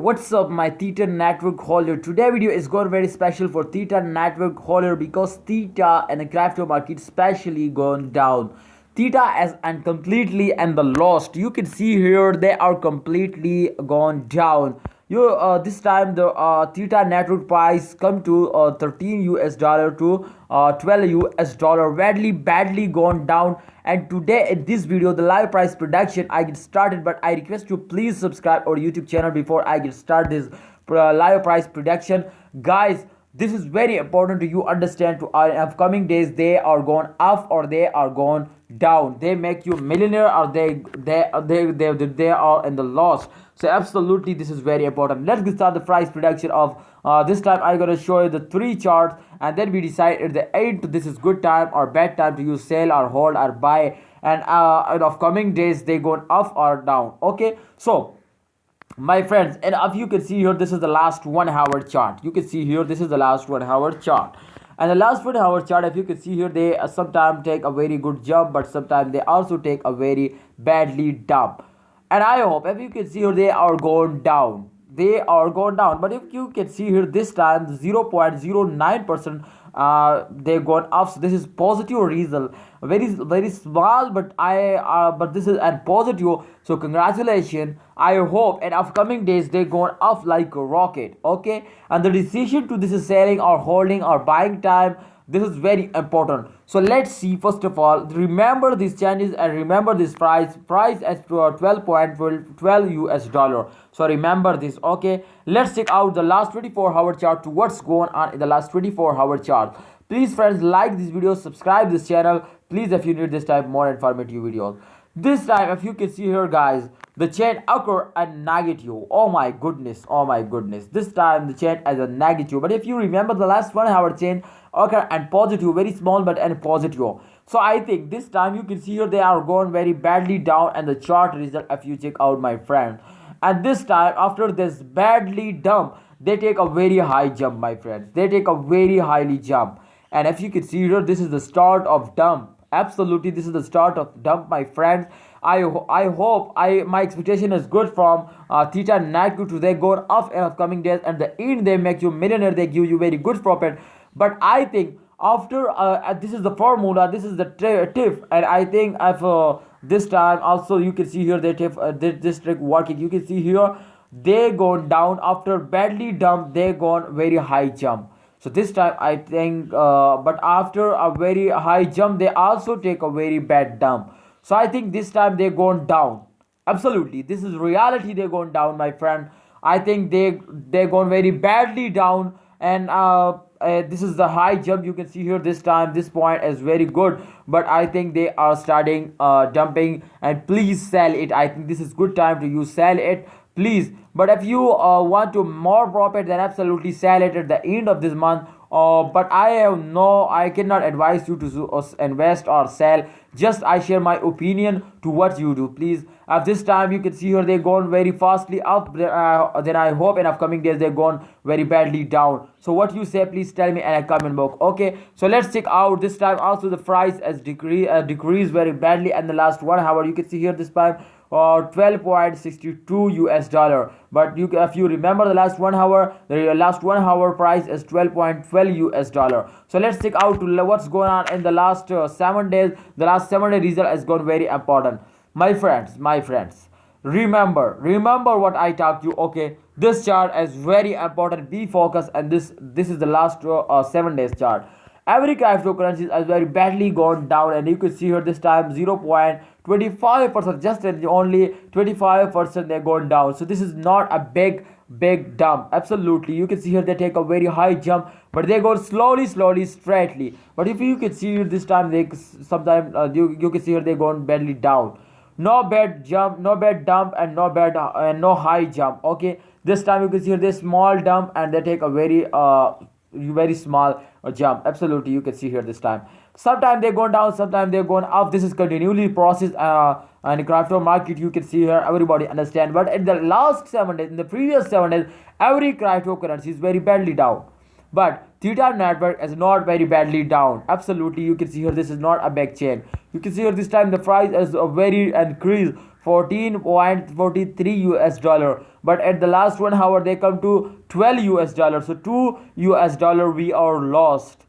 What's up, my Theta network holder? Today video is going very special for Theta network holder because Theta and the crypto market especially gone down. Theta as and completely and the lost. You can see here they are completely gone down. You this time the Theta network price come to 13 US dollar to 12 US dollar, badly gone down. And today in this video the live price prediction I get started, but I request you please subscribe our YouTube channel before I get start this live price prediction. Guys, this is very important to you understand to our upcoming days. They are going up or they are going down. They make you millionaire or they are in the loss. So absolutely this is very important. Let's get start the price prediction of this time. I'm gonna show you the three charts and then we decide at the end this is good time or bad time to use sell or hold or buy. And in upcoming days they going up or down. Okay, so my friends, and if you can see here this is the last 1 hour chart. You can see here this is the last 1 hour chart, and the last 1 hour chart, if you can see here, they sometimes take a very good jump, but sometimes they also take a very badly dump. And I hope if you can see here they are going down, they are going down. But if you can see here this time 0.09% they gone up. So this is positive result, very small, but but this is and positive. So congratulations. I hope in upcoming days they going up like a rocket. Okay, and the decision to this is selling or holding or buying time, this is very important. So let's see. First of all, remember these changes and remember this price as to 12.12 US dollar. So remember this. Okay, let's check out the last 24-hour chart to what's going on in the last 24-hour chart. Please friends, like this video, subscribe this channel please if you need this type more informative videos. This time if you can see here guys, the chain occur at negative. Oh my goodness, oh my goodness, this time the chain as a negative. But if you remember the last 1 hour chain occur and positive, very small but and positive. So I think this time you can see here they are going very badly down and the chart result if you check out my friend. And this time after this badly dump they take a very high jump, my friends. They take a very highly jump. And if you can see here this is the start of dump. Absolutely this is the start of dump, my friends. I hope my expectation is good from Theta network to they go up in upcoming days, and the end they make you millionaire, they give you very good profit. But I think after this is the formula, this is the tip, and I think if this time also you can see here they tip this trick working. You can see here they gone down after badly dump, they gone very high jump. So this time I think but after a very high jump they also take a very bad dump. So I think this time they gone down. Absolutely this is reality, they gone down, my friend. I think they gone very badly down. And this is the high jump. You can see here this time this point is very good, but I think they are starting dumping. And please sell it. I think this is good time to you sell it please. But if you want to more profit, then absolutely sell it at the end of this month. But I cannot advise you to invest or sell. Just I share my opinion to what you do please. At this time you can see here they gone very fastly up, then I hope in upcoming days they're gone very badly down. So what you say please tell me in a comment box. Okay, so let's check out this time also the price has decreased very badly in the last 1 hour. You can see here this time 12.62 US dollar. But if you remember the last 1 hour, the last 1 hour price is 12.12 US dollar. So let's check out to what's going on in the last 7 days. The last 7 day result has gone very important, my friends. Remember what I talked to you. Okay, this chart is very important, be focused. And this is the last 7 days chart. Every cryptocurrency has very badly gone down, and you can see here this time 0.25%, just only 25% they're going down. So this is not a big dump. Absolutely you can see here they take a very high jump, but they go slowly straightly. But if you can see here this time they sometimes you can see here they going badly down. No bad jump, no bad dump, and no bad no high jump. Okay, this time you can see here this small dump and they take a very small jump. Absolutely you can see here this time sometimes they're going down, sometimes they're going up. This is continually process and crypto market. You can see here everybody understand. But in the last 7 days, in the previous 7 days, every cryptocurrency is very badly down. But Theta network is not very badly down. Absolutely you can see here this is not a big chain. You can see here this time the price is a very increase 14.43 US dollar, but at the last 1 hour they come to 12 US dollar. So 2 US dollar we are lost.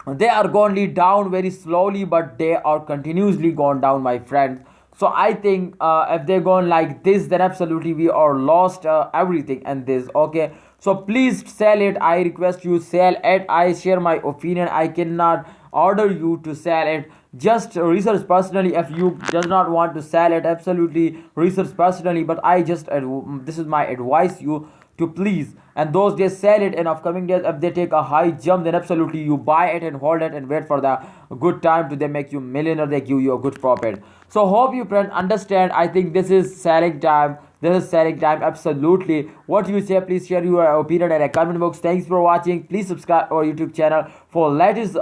They are going down very slowly, but they are continuously going down, my friends. So I think if they're going like this, then absolutely we are lost everything and this. Okay, so please sell it. I request you sell it. I share my opinion. I cannot order you to sell it. Just research personally. If you does not want to sell it, absolutely research personally. But I just this is my advice you to please, and those days sell it in upcoming days. If they take a high jump, then absolutely you buy it and hold it and wait for the good time to they make you millionaire, they give you a good profit. So hope you friends understand. I think this is selling time. This is selling time, absolutely. What you say, please share your opinion in a comment box. Thanks for watching. Please subscribe our YouTube channel for latest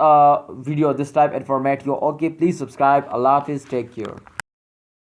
video this type informative. Okay, please subscribe. Allah Hafiz, take care.